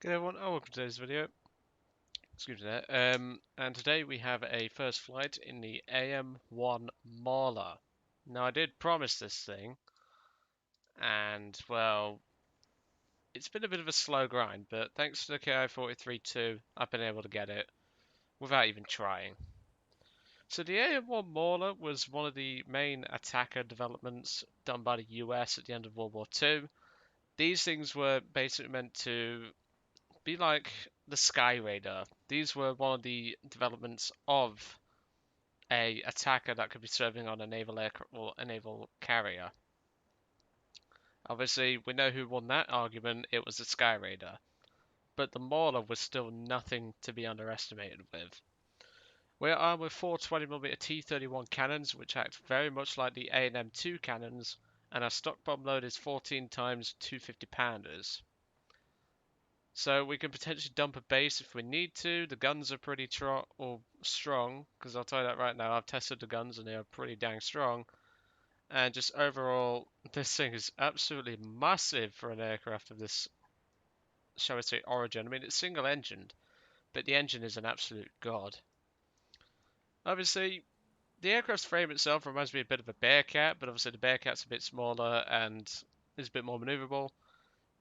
Good everyone, welcome to today's video. Excuse me there. And today we have a first flight in the AM-1 Mauler. Now I did promise this thing, and well, it's been a bit of a slow grind, but thanks to the KI-43-2, I've been able to get it without even trying. So the AM-1 Mauler was one of the main attacker developments done by the US at the end of World War II. These things were basically meant to be like the Sky Radar. These were one of the developments of a attacker that could be serving on a naval aircraft or a naval carrier. Obviously, we know who won that argument. It was the Sky Radar, but the Mauler was still nothing to be underestimated with. We're armed with four 20mm T-31 cannons, which act very much like the AM-2 cannons, and our stock bomb load is 14 times 250 pounders. So we can potentially dump a base if we need to. The guns are pretty strong, because I'll tell you that right now. I've tested the guns and they are pretty dang strong. And just overall, this thing is absolutely massive for an aircraft of this, shall we say, origin. I mean, it's single-engined, but the engine is an absolute god. Obviously, the aircraft's frame itself reminds me a bit of a Bearcat, but obviously the Bearcat's a bit smaller and is a bit more maneuverable.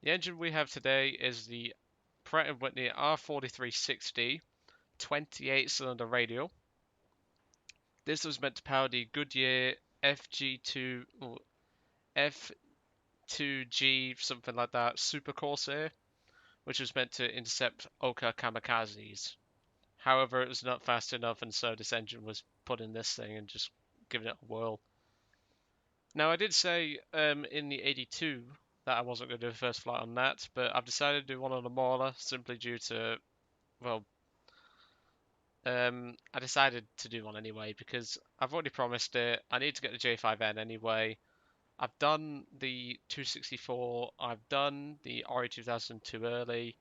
The engine we have today is the Pratt & Whitney R4360 28-cylinder radial. This was meant to power the Goodyear FG2 or F2G something like that Super Corsair, which was meant to intercept Oka kamikazes. However, it was not fast enough, and so this engine was put in this thing and just given it a whirl. Now, I did say in the 82 that I wasn't going to do a first flight on that, but I've decided to do one on a Mauler simply due to, well, I decided to do one anyway because I've already promised it. I need to get the J5N anyway. I've done the 264, I've done the RE 2002 early,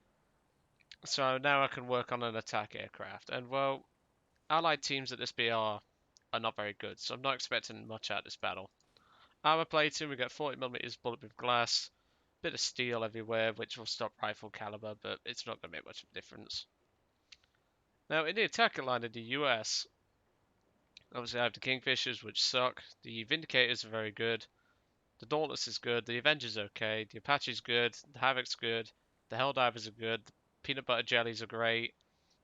so now I can work on an attack aircraft. And well, allied teams at this BR are not very good, so I'm not expecting much out of this battle. Armor plating, we got 40mm bulletproof glass, bit of steel everywhere, which will stop rifle caliber, but it's not going to make much of a difference. Now, in the attacker line of the US, obviously I have the Kingfishers, which suck. The Vindicators are very good. The Dauntless is good. The Avengers are okay. The Apache's good. The Havoc's good. The Helldivers are good. The Peanut Butter Jellies are great.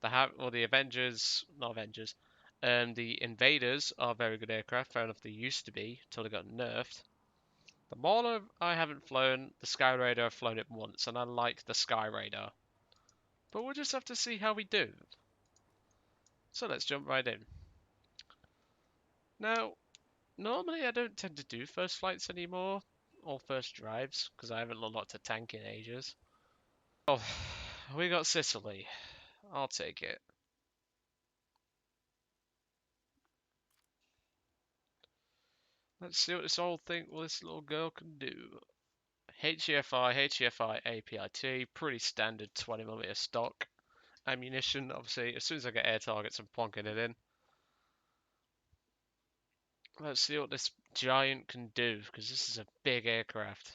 The Avengers, not Avengers, the Invaders are very good aircraft. Fair enough, they used to be, until they got nerfed. The Mauler I haven't flown. The Sky Radar I've flown it once, and I like the Sky Radar. But we'll just have to see how we do. So let's jump right in. Now, normally I don't tend to do first flights anymore, or first drives, because I haven't unlocked a tank in ages. Oh, we got Sicily. I'll take it. Let's see what this this little girl can do. HEFI, APIT, pretty standard 20mm stock ammunition. Obviously, as soon as I get air targets, I'm plonking it in. Let's see what this giant can do, because this is a big aircraft.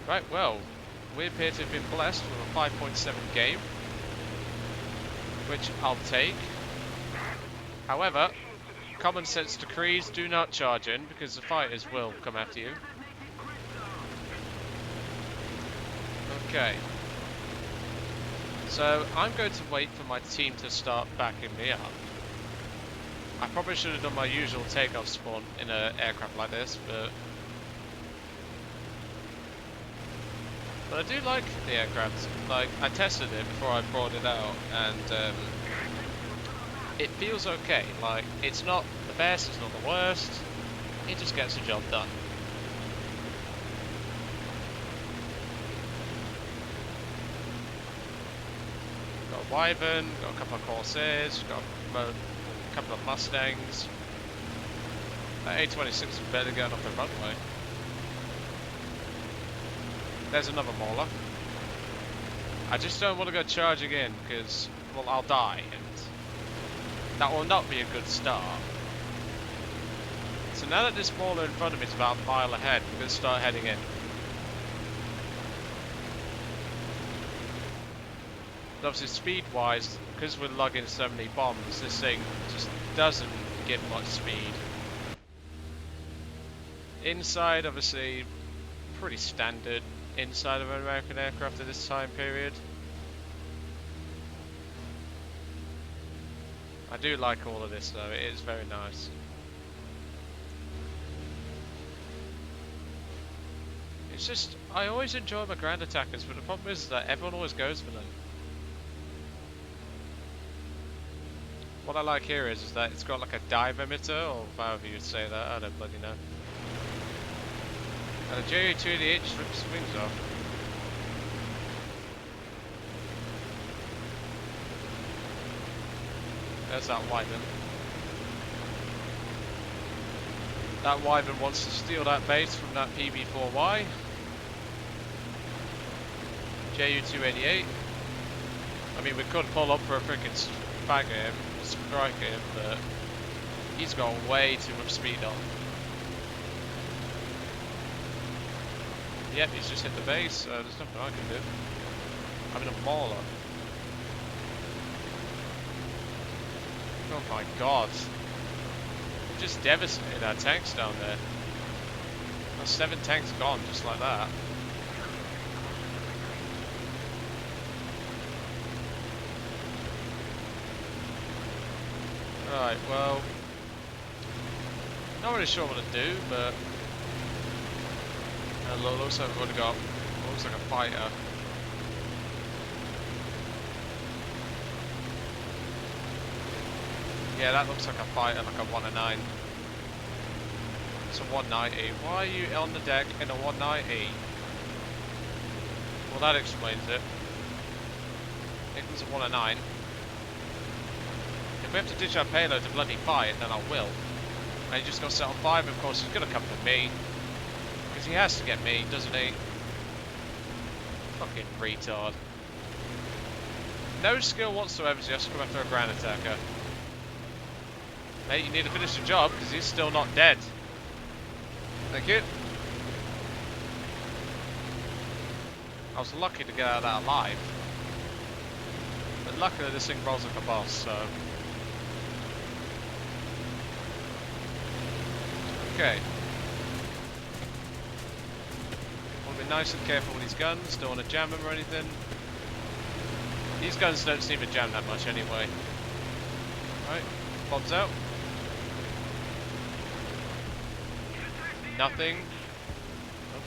Right, well, we appear to have been blessed with a 5.7 game, which I'll take. However, common sense decrees do not charge in, because the fighters will come after you. Okay. So, I'm going to wait for my team to start backing me up. I probably should have done my usual takeoff spawn in an aircraft like this, but I do like the aircraft. Like, I tested it before I brought it out, and it feels okay. Like, it's not the best, it's not the worst, it just gets the job done. Got a Wyvern, got a couple of Corsairs, got a couple of Mustangs. That A26 is barely going off the runway. There's another Mauler. I just don't want to go charging in because, well, I'll die, and that will not be a good start. So now that this Mauler in front of me is about a mile ahead, we're going to start heading in. But obviously speed-wise, because we're lugging so many bombs, this thing just doesn't get much speed. Inside, obviously, pretty standard inside of an American aircraft at this time period. I do like all of this though, it is very nice. It's just, I always enjoy my ground attackers, but the problem is that everyone always goes for them. What I like here is that it's got like a dive emitter, or however you'd say that, I don't bloody know. And the Ju-288 just rips his wings off. There's that Wyvern. That Wyvern wants to steal that base from that PB4Y. Ju-288. I mean, we could pull up for a freaking strike him, but he's got way too much speed on. Yep, he's just hit the base, so there's nothing I can do. I'm in a Mauler. Oh my god. We just devastated our tanks down there. That's 7 tanks gone, just like that. Right, well... not really sure what to do, but... looks like we've already got... looks like a fighter. Yeah, that looks like a fighter, like a 109. It's a 190. Why are you on the deck in a 190? Well, that explains it. If it's a 109. If we have to ditch our payload to bloody fight, then I will. And he just got set on fire, but of course he's going to come for me. Because he has to get me, doesn't he? Fucking retard. No skill whatsoever, so he has to come after a ground attacker. Mate, you need to finish the job, because he's still not dead. Thank you. I was lucky to get out of that alive. But luckily this thing rolls like a boss, so... okay. Want to be nice and careful with these guns, don't want to jam them or anything. These guns don't seem to jam that much anyway. Right, bombs out. Nothing.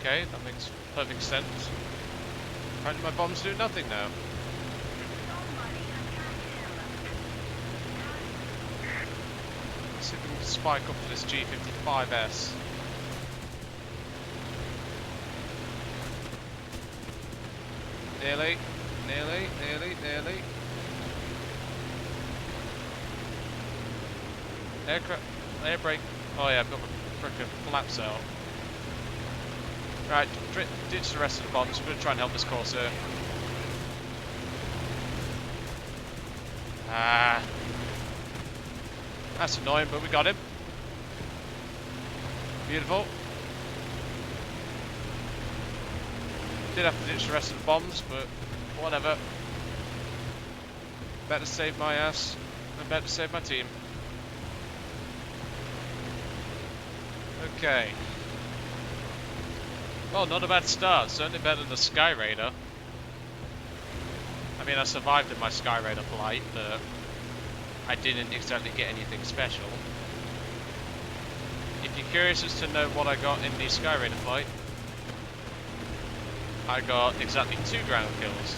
Okay, that makes perfect sense. Apparently my bombs do nothing now. Let's see if we can spike up to this G55S. Nearly, nearly, nearly, nearly. Aircraft, air brake. Oh yeah, I've got my frickin' flaps out. Right, ditch the rest of the bombs. We're gonna try and help this Corsair. Ah. That's annoying, but we got him. Beautiful. Did have to ditch the rest of the bombs, but whatever. Better save my ass than better save my team. Okay. Well, not a bad start. Certainly better than the Sky Raider. I mean, I survived in my Sky Raider flight, but I didn't exactly get anything special. If you're curious as to know what I got in the Sky Raider flight, I got exactly 2 ground kills.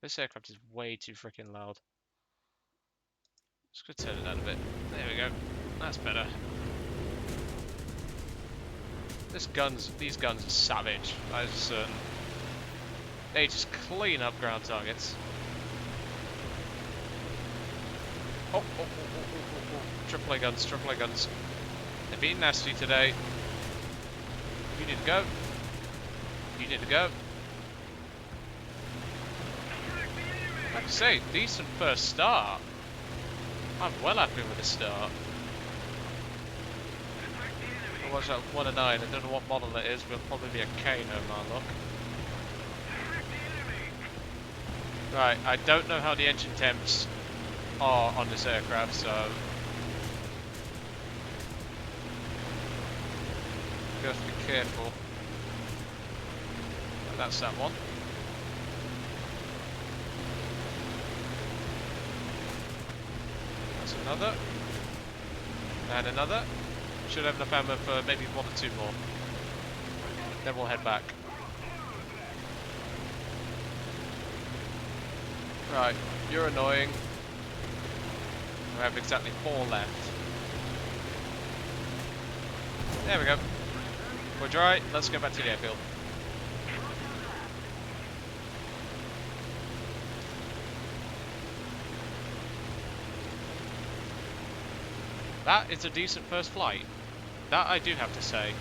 This aircraft is way too freaking loud. Just gonna turn it down a bit. There we go. That's better. These guns are savage. That is certain. They just clean up ground targets. Oh, oh, oh, oh, oh, oh. Triple A guns, triple A guns. They're being nasty today. You need to go. You need to go. Like I say, decent first start. I'm well happy with the start. I'll watch that 109. I don't know what model it is, but it'll probably be a K, no my luck. Right, I don't know how the engine temps are on this aircraft, so you have to be careful. That's that one. That's another. And another. Should have enough ammo for maybe one or two more. Then we'll head back. Right, you're annoying. We have exactly 4 left. There we go. We're dry. Let's go back to the airfield. That is a decent first flight. That I do have to say.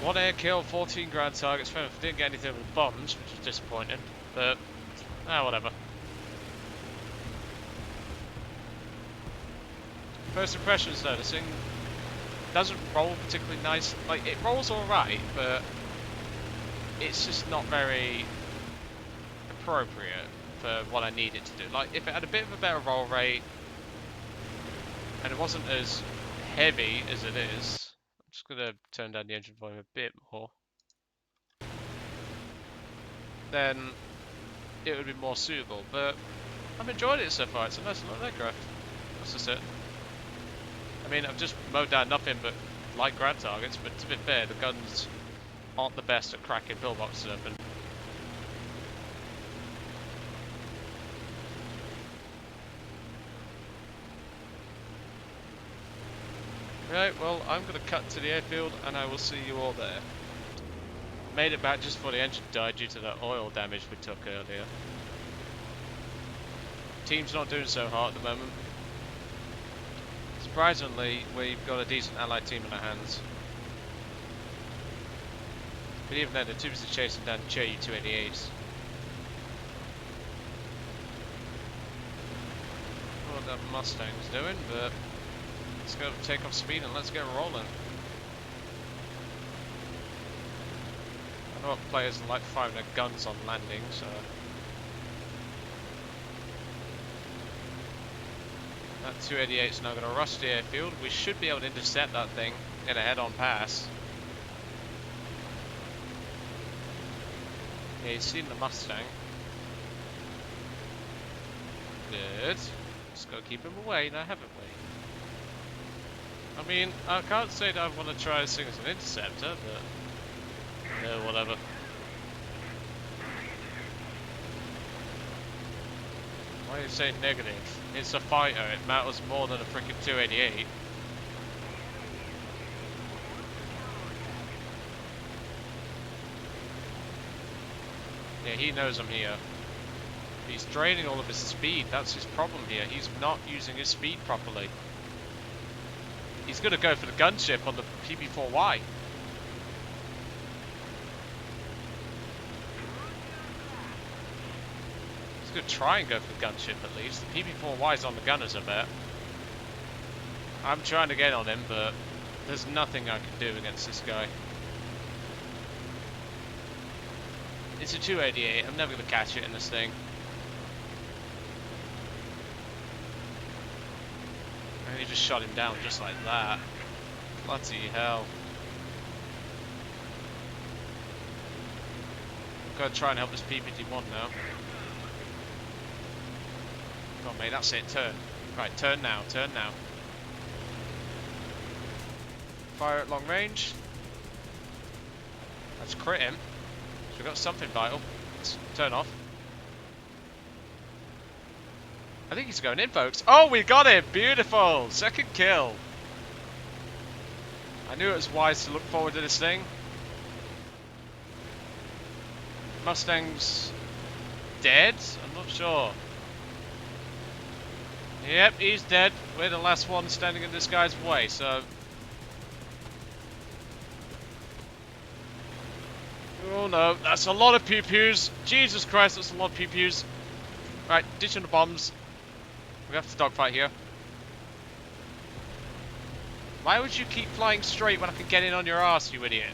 1 air kill, 14 ground targets. Fair enough, didn't get anything with bombs, which is disappointing. But, whatever. First impressions though, this thing doesn't roll particularly nice. Like, it rolls alright, but it's just not very appropriate for what I need it to do. Like, if it had a bit of a better roll rate, and it wasn't as heavy as it is, I'm just going to turn down the engine volume a bit more, then it would be more suitable. But I'm enjoying it so far. It's a nice little aircraft. That's just it. I mean, I've just mowed down nothing but light ground targets, but to be fair, the guns aren't the best at cracking pillboxes open. Right, well, I'm going to cut to the airfield and I will see you all there. Made it back just before the engine died due to the oil damage we took earlier. Team's not doing so hot at the moment. Surprisingly, we've got a decent allied team in our hands. But even then, they're too busy chasing down Ju-288s. What that Mustang's doing, but let's go take off speed and let's get rolling. I know what players like firing their guns on landing, so that 288 is now going to rush the airfield. We should be able to intercept that thing in a head-on pass. Yeah, he's seen the Mustang. Good. Just got to keep him away now, haven't we? I mean, I can't say that I want to try this thing as an interceptor, but yeah, whatever. Why are you saying negative? It's a fighter, it matters more than a freaking 288. Yeah, he knows I'm here. He's draining all of his speed, that's his problem here. He's not using his speed properly. He's going to go for the gunship on the PP4Y. He's going to try and go for the gunship at least. The PP4Y's on the gunners, I bet. I'm trying to get on him, but there's nothing I can do against this guy. It's a 288. I'm never going to catch it in this thing. And he just shot him down just like that. Bloody hell. I've got to try and help this PPT-1 now. Come on, mate, that's it. Turn. Right, turn now. Turn now. Fire at long range. Let's crit him. So we've got something vital. Let's turn off. I think he's going in, folks. Oh, we got him! Beautiful! Second kill. I knew it was wise to look forward to this thing. Mustang's dead? I'm not sure. Yep, he's dead. We're the last one standing in this guy's way, so... Oh no, that's a lot of pew-pews. Jesus Christ, that's a lot of pew-pews. Right, ditching the bombs. We have to dogfight here. Why would you keep flying straight when I can get in on your ass, you idiot?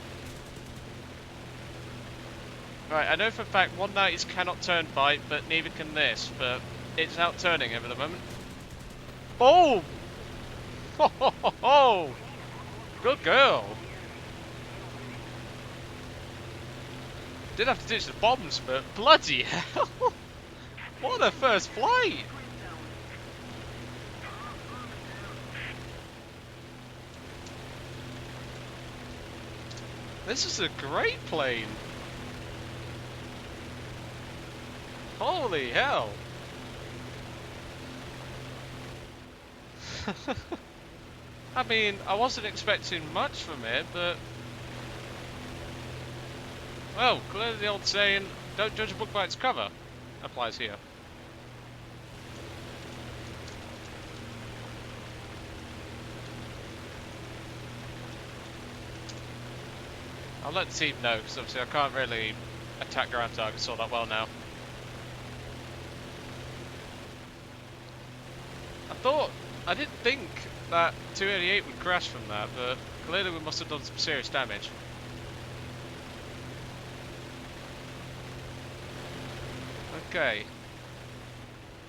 Right, I know for a fact 190s cannot turn fight, but neither can this, but it's out turning him at the moment. Boom! Ho ho ho ho! Good girl! Did have to ditch the bombs, but bloody hell! What a first flight! This is a great plane! Holy hell! I mean, I wasn't expecting much from it, but... Well, clearly the old saying, don't judge a book by its cover, applies here. I'll let the team know, because obviously I can't really attack ground targets all that well now. I didn't think that 288 would crash from that, but clearly we must have done some serious damage. Okay.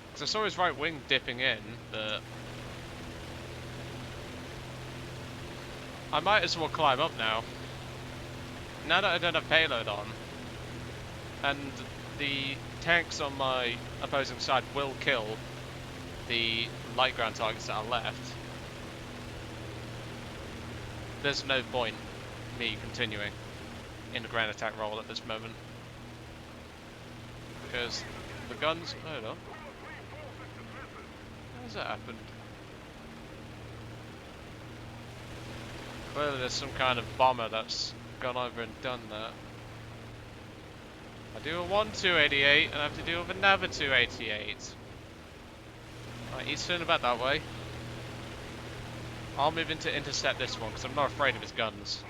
Because I saw his right wing dipping in, but... I might as well climb up now. Now that I don't have payload on, and the tanks on my opposing side will kill the light ground targets that are left, there's no point me continuing in the ground attack role at this moment. Because the guns... Hold on. How has that happened? Clearly there's some kind of bomber that's gone over and done that. I do a 288 and I have to deal with another 288. Right, he's turning about that way. I'll move in to intercept this one because I'm not afraid of his guns.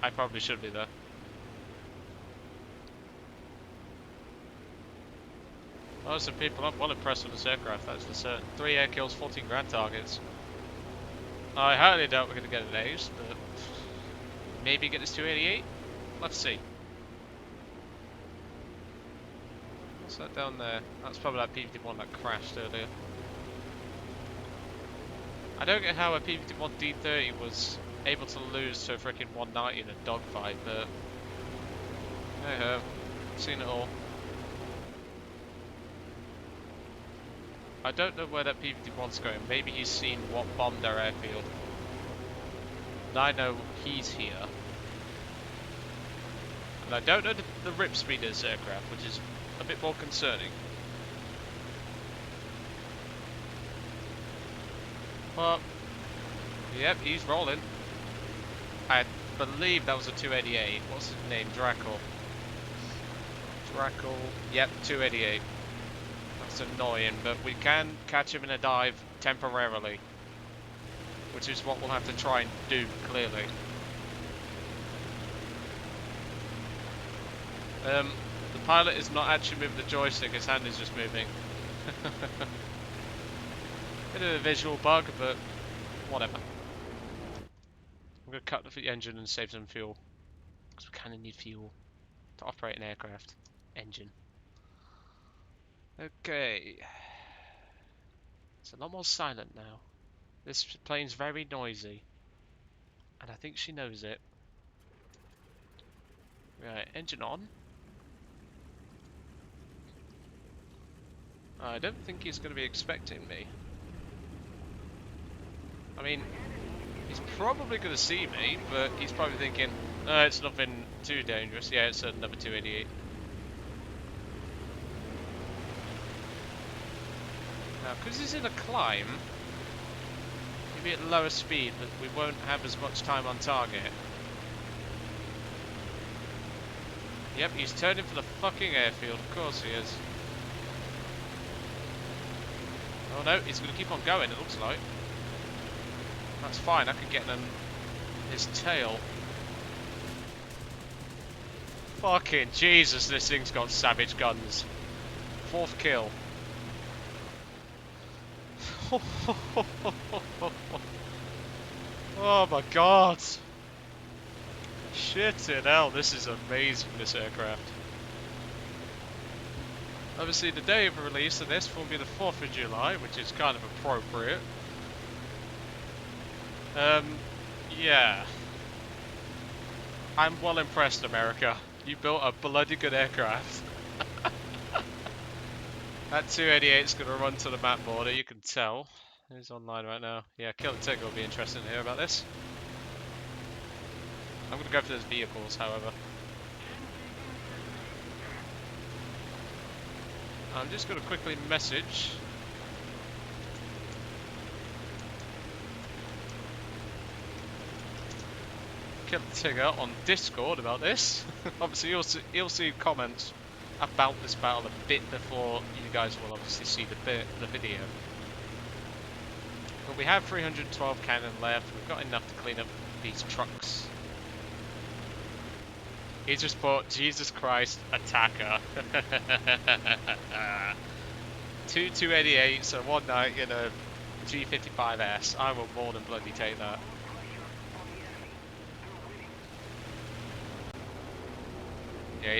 I probably should be though. Oh, some people I'm well impressed with this aircraft, that's for certain. 3 air kills, 14 ground targets. I highly doubt we're going to get an ace, but maybe get this 288? Let's see. What's that down there? That's probably that PVT-1 that crashed earlier. I don't get how a PVT-1 D30 was able to lose to a freaking 190 in a dogfight, but hey ho, seen it all. I don't know where that PVT-1's going. Maybe he's seen what bombed our airfield. And I know he's here. And I don't know the rip speed of this aircraft, which is a bit more concerning. But, yep, he's rolling. I believe that was a 288. What's his name? Drackle. Drackle. Yep, 288. That's annoying, but we can catch him in a dive temporarily. Which is what we'll have to try and do, clearly. The pilot is not actually moving the joystick, his hand is just moving. Bit of a visual bug, but whatever. I'm going to cut the engine and save some fuel. Because we kind of need fuel to operate an aircraft engine. Okay. It's a lot more silent now. This plane's very noisy. And I think she knows it. Right, engine on. I don't think he's going to be expecting me. I mean, he's probably going to see me, but he's probably thinking, oh, it's nothing too dangerous. Yeah, it's another 288. Now, because he's in a climb, he'll be at lower speed, but we won't have as much time on target. Yep, he's turning for the fucking airfield. Of course he is. Oh no, he's going to keep on going, it looks like. That's fine, I can get in his tail. Fucking Jesus, this thing's got savage guns. 4th kill. Oh my god. Shit hell, this is amazing, this aircraft. Obviously, the day of release of this will be the 4th of July, which is kind of appropriate. Yeah. I'm well impressed, America. You built a bloody good aircraft. That 288 is going to run to the map border, you can tell. He's online right now. Yeah, Kill the Tiger will be interested to hear about this. I'm going to go for those vehicles, however. I'm just going to quickly message Kill the Tigger on Discord about this. Obviously, you'll see comments about this battle a bit before you guys will obviously see the video. But we have 312 cannon left. We've got enough to clean up these trucks. He just bought Jesus Christ Attacker. 288, so one night in a G55S. I will more than bloody take that. Yeah,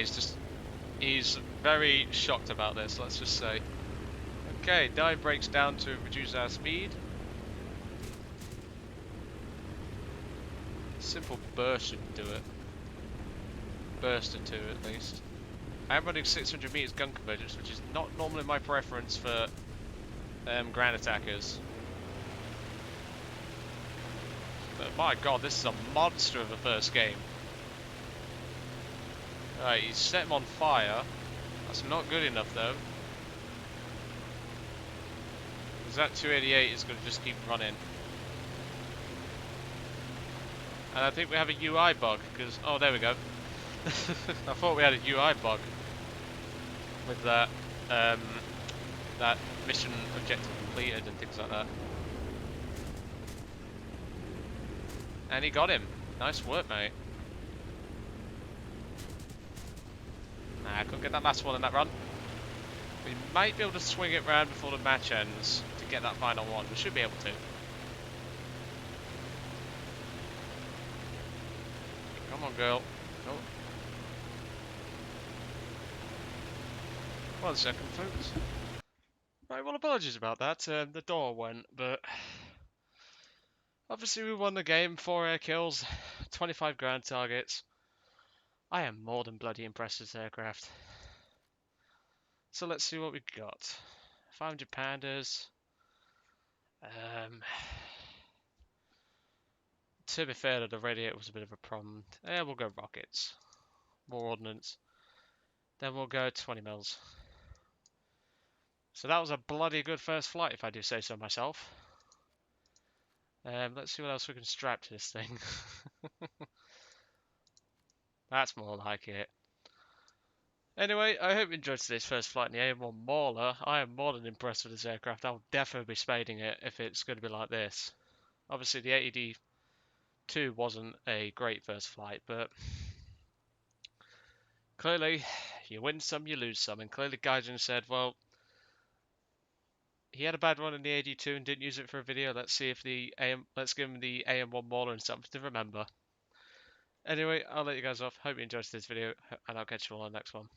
he's very shocked about this, let's just say. Okay, dive brakes down to reduce our speed. Simple burst should do it. Burst or two at least. I am running 600 meters gun convergence, which is not normally my preference for ground attackers. But my god, this is a monster of a first game. Alright, he's set him on fire. That's not good enough though. Because that 288 is going to just keep running. And I think we have a UI bug, because... Oh, there we go. I thought we had a UI bug with that that mission objective completed and things like that. And he got him. Nice work, mate. Nah, I couldn't get that last one in that run. We might be able to swing it round before the match ends to get that final one. We should be able to. Come on, girl. Oh. 1 second, folks. Right, well, apologies about that. The door went, but obviously we won the game. 4 air kills, 25 ground targets. I am more than bloody impressed with this aircraft. So let's see what we got. 500 pounders. To be fair, the radiator was a bit of a problem. Yeah, we'll go rockets. More ordnance. Then we'll go 20 mils. So that was a bloody good first flight, if I do say so myself. Let's see what else we can strap to this thing. That's more like it. Anyway, I hope you enjoyed today's first flight in the AM-1 Mauler. I am more than impressed with this aircraft. I'll definitely be spading it if it's going to be like this. Obviously, the 80D2 wasn't a great first flight, but clearly, you win some, you lose some. And clearly, Gaijin said, well, he had a bad one in the 82 and didn't use it for a video. Let's see if let's give him the AM-1 Mauler and something to remember. Anyway, I'll let you guys off. Hope you enjoyed this video, and I'll catch you all on the next one.